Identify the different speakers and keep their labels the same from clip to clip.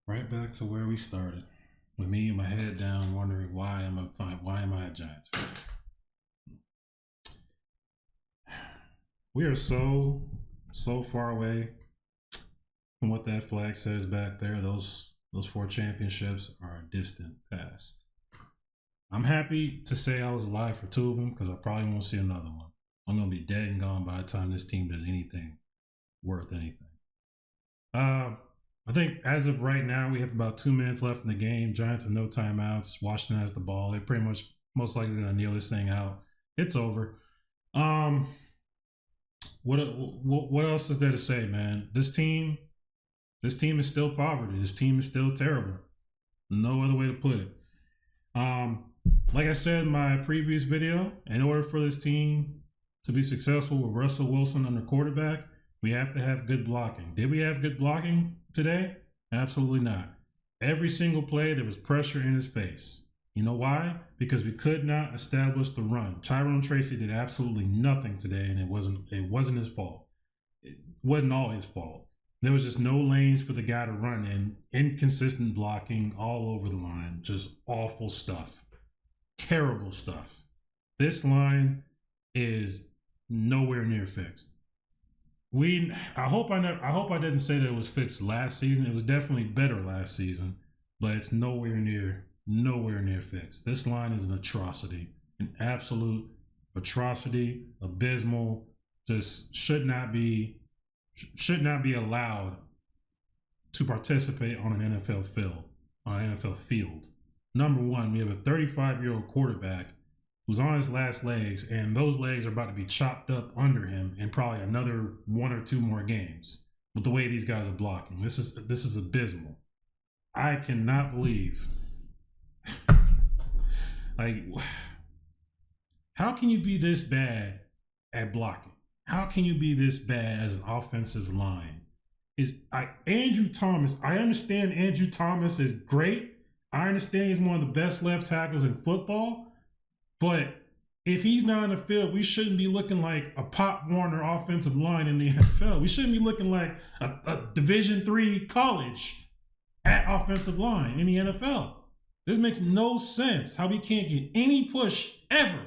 Speaker 1: Right back to where we started, with me and my head down, wondering why am I a Giants fan? We are so far away from what that flag says back there. Those 4 championships are a distant past. I'm happy to say I was alive for 2 of them because I probably won't see another one. I'm gonna be dead and gone by the time this team does anything worth anything. I think as of right now, we have about 2 minutes left in the game. Giants have no timeouts. Washington has the ball. They're pretty much most likely going to kneel this thing out. It's over. What else is there to say, man? This team is still poverty. This team is still terrible. No other way to put it. Like I said in my previous video, in order for this team to be successful with Russell Wilson under quarterback, we have to have good blocking. Did we have good blocking today? Absolutely not. Every single play, there was pressure in his face. You know why? Because we could not establish the run. Tyrone Tracy did absolutely nothing today, and it wasn't his fault. It wasn't all his fault. There was just no lanes for the guy to run in. Inconsistent blocking all over the line. Just awful stuff. Terrible stuff. This line is nowhere near fixed. I hope I didn't say that it was fixed last season. It was definitely better last season, but it's nowhere near fixed. This line is an atrocity, an absolute atrocity, abysmal. Just should not be allowed to participate on an NFL field. Number one, we have a 35-year-old quarterback who's on his last legs, and those legs are about to be chopped up under him in probably another 1 or 2 more games with the way these guys are blocking. This is abysmal. I cannot believe. Like, how can you be this bad at blocking? How can you be this bad as an offensive line? Andrew Thomas, I understand Andrew Thomas is great. I understand he's one of the best left tackles in football. But if he's not in the field, we shouldn't be looking like a Pop Warner offensive line in the NFL. We shouldn't be looking like a Division III college at offensive line in the NFL. This makes no sense how we can't get any push ever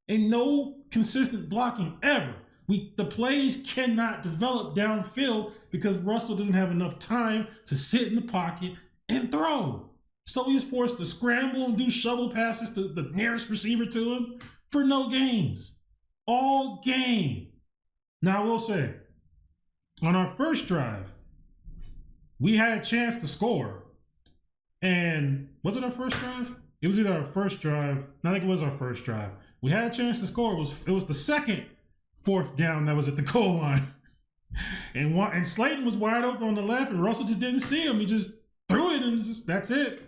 Speaker 1: and no consistent blocking ever. The plays cannot develop downfield because Russell doesn't have enough time to sit in the pocket and throw. So he's forced to scramble and do shovel passes to the nearest receiver to him for no gains. All game. Now, I will say, on our first drive, we had a chance to score. And was it our first drive? It was either our first drive. I think it was our first drive. We had a chance to score. It was the second 4th down that was at the goal line. And Slayton was wide open on the left, and Russell just didn't see him. He just threw it, and that's it.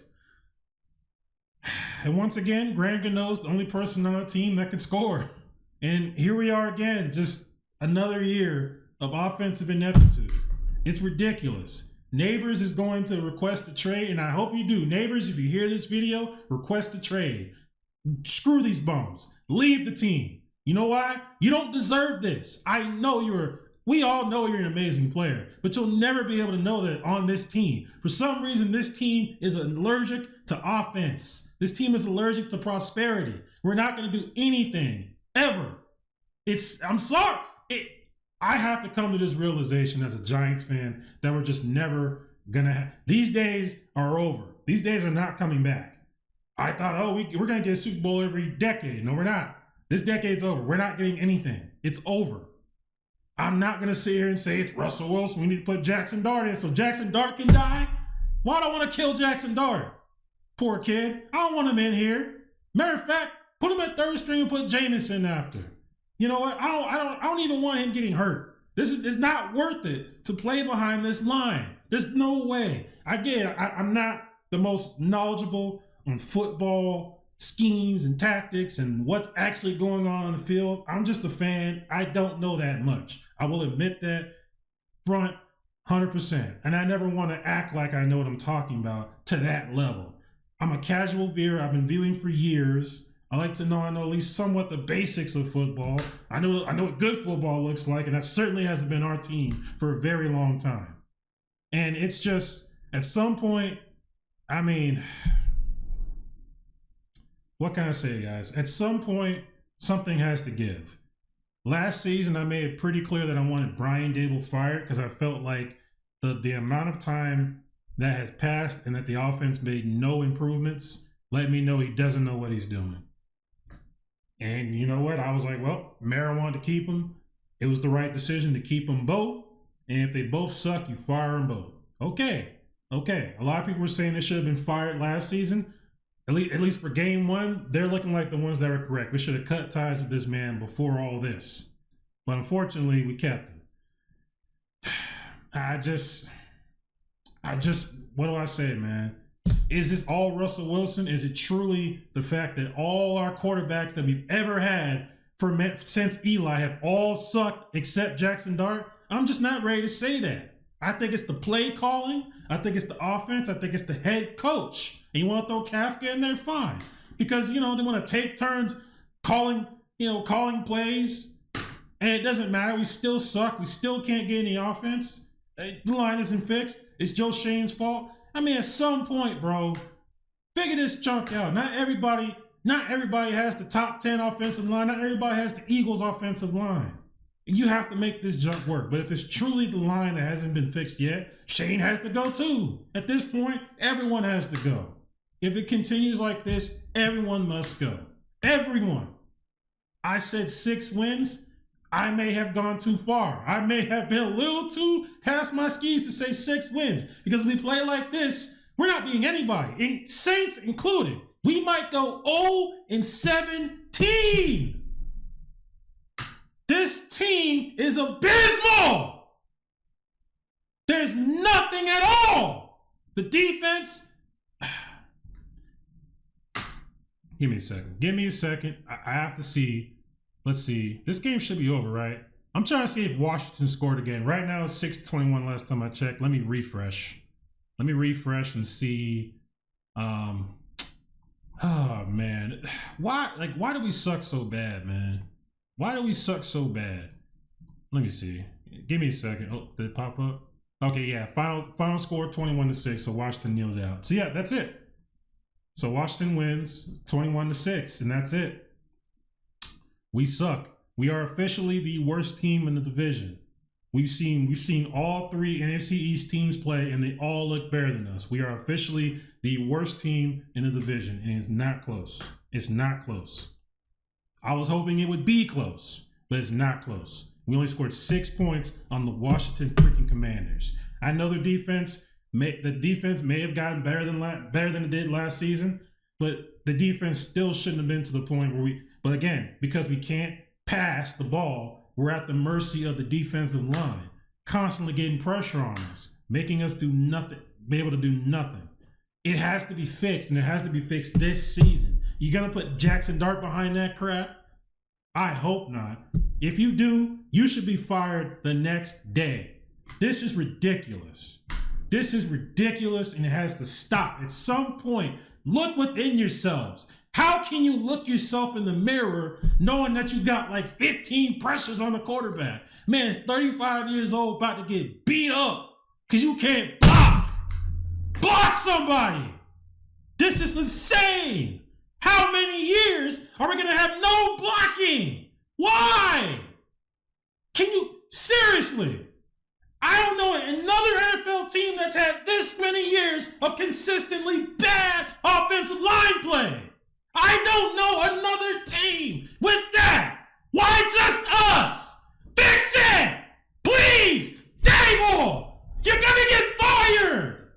Speaker 1: And once again, Graham Gano's the only person on our team that can score. And here we are again, just another year of offensive ineptitude. It's ridiculous. Neighbors is going to request a trade, and I hope you do. Neighbors, if you hear this video, request a trade. Screw these bums. Leave the team. You know why? You don't deserve this. We all know you're an amazing player, but you'll never be able to know that on this team. For some reason, this team is allergic to offense. This team is allergic to prosperity. We're not going to do anything, ever. I'm sorry. I have to come to this realization as a Giants fan that we're just never going to these days are over. These days are not coming back. I thought, we're going to get a Super Bowl every decade. No, we're not. This decade's over. We're not getting anything. It's over. I'm not going to sit here and say it's Russell Wilson. We need to put Jackson Dart in so Jackson Dart can die. Why do I want to kill Jackson Dart? Poor kid. I don't want him in here. Matter of fact, put him at 3rd string and put Jameson after. You know what? I don't even want him getting hurt. It's not worth it to play behind this line. There's no way. I'm not the most knowledgeable on football schemes and tactics and what's actually going on in the field. I'm just a fan. I don't know that much. I will admit that front 100%. And I never want to act like I know what I'm talking about to that level. I'm a casual viewer. I've been viewing for years. I like to know I know at least somewhat the basics of football. I know what good football looks like, and that certainly hasn't been our team for a very long time. And it's just, At some point, I mean, what can I say, guys? At some point, something has to give. Last season, I made it pretty clear that I wanted Brian Dable fired because I felt like the amount of time that has passed and that the offense made no improvements let me know he doesn't know what he's doing. And you know what? I was like, well, Mara wanted to keep him. It was the right decision to keep them both. And if they both suck, you fire them both. Okay. A lot of people were saying they should have been fired last season. At least for game one, they're looking like the ones that were correct. We should have cut ties with this man before all this. But unfortunately, we kept him. I just, what do I say, man? Is this all Russell Wilson? Is it truly the fact that all our quarterbacks that we've ever had since Eli have all sucked except Jackson Dart? I'm just not ready to say that. I think it's the play calling. I think it's the offense. I think it's the head coach. And you want to throw Kafka in there? Fine. Because, they want to take turns calling plays. And it doesn't matter. We still suck. We still can't get any offense. The line isn't fixed. It's Joe Shane's fault. I mean, at some point, bro, figure this junk out. Not everybody has the top 10 offensive line. Not everybody has the Eagles offensive line. You have to make this junk work. But if it's truly the line that hasn't been fixed yet, Shane has to go too. At this point, everyone has to go. If it continues like this, everyone must go. Everyone. I said 6 wins. I may have gone too far. I may have been a little too past my skis to say 6 wins. Because if we play like this, we're not beating anybody, Saints included. We might go 0-17. This team is abysmal. There's nothing at all. The defense. Give me a second. I have to see. Let's see. This game should be over, right? I'm trying to see if Washington scored again. Right now, it's 6-21 last time I checked. Let me refresh. And see. Oh, man. Why do we suck so bad, man? Why do we suck so bad? Let me see. Give me a second. Oh, did it pop up? Okay, yeah. Final score 21-6. So Washington kneeled out. So yeah, that's it. So Washington wins 21-6, and that's it. We suck. We are officially the worst team in the division. We've seen all 3 NFC East teams play, and they all look better than us. We are officially the worst team in the division, and it's not close. It's not close. I was hoping it would be close, but it's not close. We only scored 6 points on the Washington freaking Commanders. I know the defense may have gotten better than it did last season, but the defense still shouldn't have been to the point where but again, because we can't pass the ball, we're at the mercy of the defensive line, constantly getting pressure on us, making us do nothing, be able to do nothing. It has to be fixed, and it has to be fixed this season. You gonna put Jackson Dart behind that crap? I hope not. If you do, you should be fired the next day. This is ridiculous. This is ridiculous, and it has to stop. At some point, look within yourselves. How can you look yourself in the mirror knowing that you got like 15 pressures on the quarterback? Man, it's 35 years old, about to get beat up because you can't block. Block somebody. This is insane. How many years are we going to have no blocking? Why? Can you, seriously? I don't know another NFL team that's had this many years of consistently bad offensive line play. I don't know another team with that. Why just us? Fix it! Please! Dable! You're gonna get fired!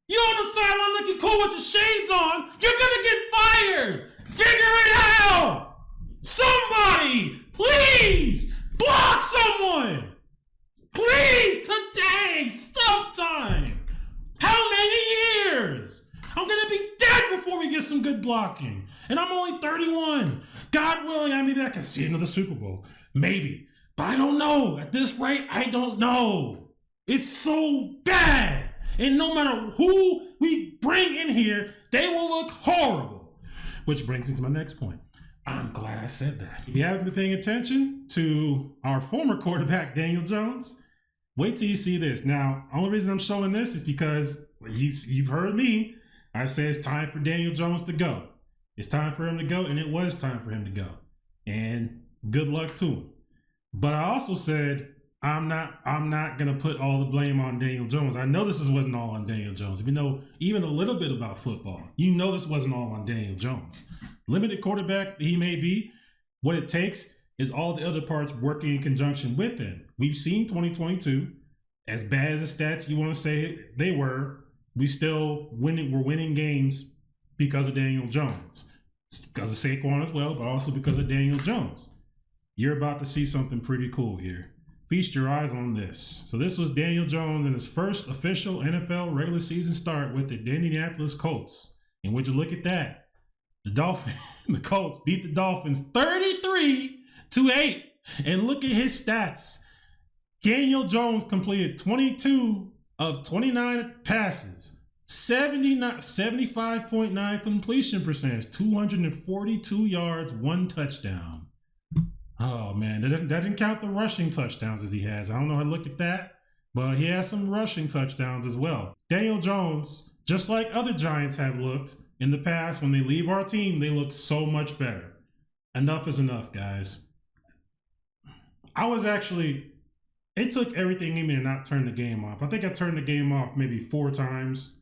Speaker 1: You on the sideline looking cool with your shades on, you're gonna get fired! Figure it out! Somebody! Please! Block someone! Please! Today! Sometime! How many years? I'm going to be dead before we get some good blocking. And I'm only 31. God willing, maybe I can see another Super Bowl. Maybe. But I don't know. At this rate, I don't know. It's so bad. And no matter who we bring in here, they will look horrible. Which brings me to my next point. I'm glad I said that. If you haven't been paying attention to our former quarterback, Daniel Jones, Wait till you see this. Now, only reason I'm showing this is because you've heard me. I say it's time for Daniel Jones to go. It's time for him to go, and it was time for him to go. And good luck to him. But I also said I'm not gonna put all the blame on Daniel Jones. I know this wasn't all on Daniel Jones. If you know even a little bit about football, you know this wasn't all on Daniel Jones. Limited quarterback he may be, what it takes is all the other parts working in conjunction with him. We've seen 2022, as bad as the stats you want to say they were, we're winning games because of Daniel Jones. Because of Saquon as well, but also because of Daniel Jones. You're about to see something pretty cool here. Feast your eyes on this. So this was Daniel Jones in his first official NFL regular season start with the Indianapolis Colts. And would you look at that? The Colts beat the Dolphins 33-8. And look at his stats. Daniel Jones completed 22 of 29 passes, 75.9 completion percentage, 242 yards, 1 touchdown. Oh man, that didn't count the rushing touchdowns as he has. I don't know how to look at that, but he has some rushing touchdowns as well. Daniel Jones, just like other Giants have looked in the past, when they leave our team, they look so much better. Enough is enough, guys. It took everything in me to not turn the game off. I think I turned the game off maybe 4 times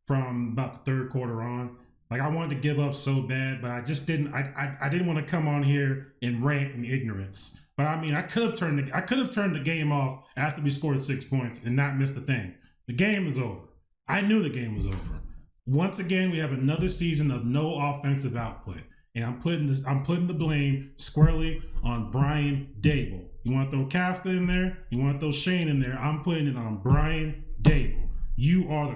Speaker 1: from about the third quarter on. Like, I wanted to give up so bad, but I just didn't. I didn't want to come on here and rant in ignorance. But I mean, I could have turned the game off after we scored 6 points and not missed a thing. The game is over. I knew the game was over. Once again, we have another season of no offensive output, and I'm putting the blame squarely on Brian Daboll. You want to throw Kafka in there? You want to throw Shane in there? I'm putting it on Brian Daboll. You are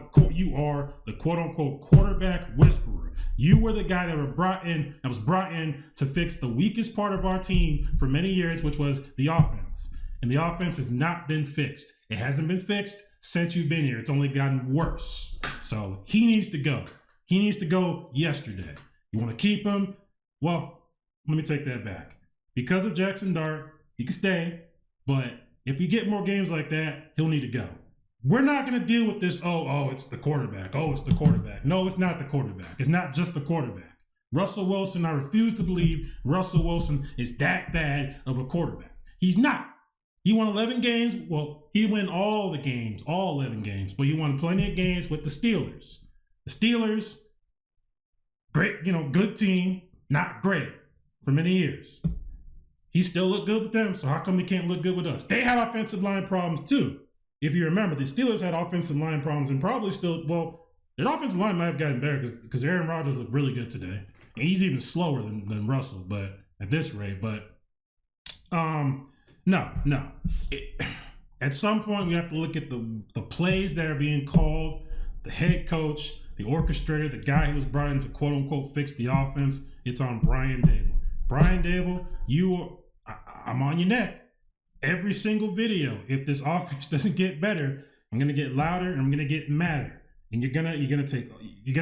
Speaker 1: the quote unquote quarterback whisperer. You were the guy that was brought in to fix the weakest part of our team for many years, which was the offense. And the offense has not been fixed. It hasn't been fixed since you've been here. It's only gotten worse. So he needs to go. He needs to go yesterday. You want to keep him? Well, let me take that back. Because of Jackson Dart, he can stay. But if you get more games like that, he'll need to go. We're not going to deal with this, it's the quarterback. Oh, it's the quarterback. No, it's not the quarterback. It's not just the quarterback. Russell Wilson, I refuse to believe Russell Wilson is that bad of a quarterback. He's not. He won 11 games. Well, he won all 11 games, but he won plenty of games with the Steelers. The Steelers, great, good team, not great for many years. He still looked good with them, so how come he can't look good with us? They had offensive line problems too. If you remember, the Steelers had offensive line problems and probably still, their offensive line might have gotten better because Aaron Rodgers looked really good today. And he's even slower than Russell, but at this rate. But no. At some point, we have to look at the plays that are being called, the head coach, the orchestrator, the guy who was brought in to quote unquote fix the offense. It's on Brian Daboll. Brian Daboll, I'm on your neck. Every single video, if this offense doesn't get better, I'm gonna get louder and I'm gonna get madder. And you're gonna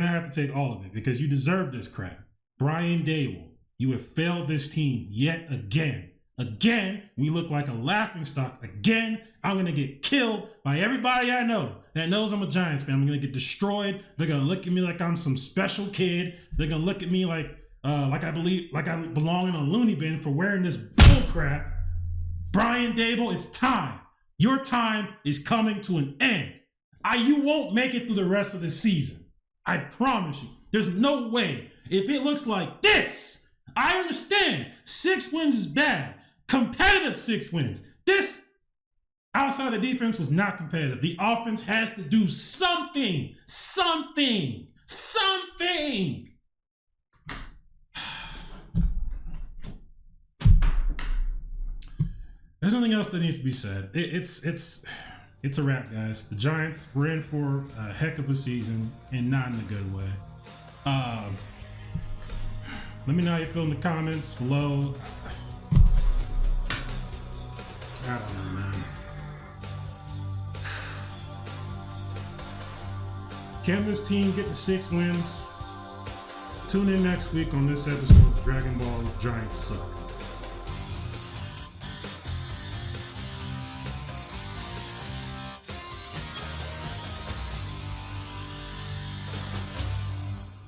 Speaker 1: have to take all of it because you deserve this crap. Brian Daboll, you have failed this team yet again. Again, we look like a laughingstock. Again, I'm gonna get killed by everybody I know that knows I'm a Giants fan. I'm gonna get destroyed. They're gonna look at me like I'm some special kid. They're gonna look at me like I belong in a loony bin for wearing this bull crap. Brian Daboll, it's time. Your time is coming to an end. You won't make it through the rest of the season. I promise you. There's no way. If it looks like this, I understand. 6 wins is bad. Competitive 6 wins. This, outside the defense, was not competitive. The offense has to do something. Something. There's nothing else that needs to be said. It's a wrap, guys. The Giants were in for a heck of a season, and not in a good way. Let me know how you feel in the comments below. I don't know, man. Can this team get to 6 wins? Tune in next week on this episode of Dragon Ball Giants Suck.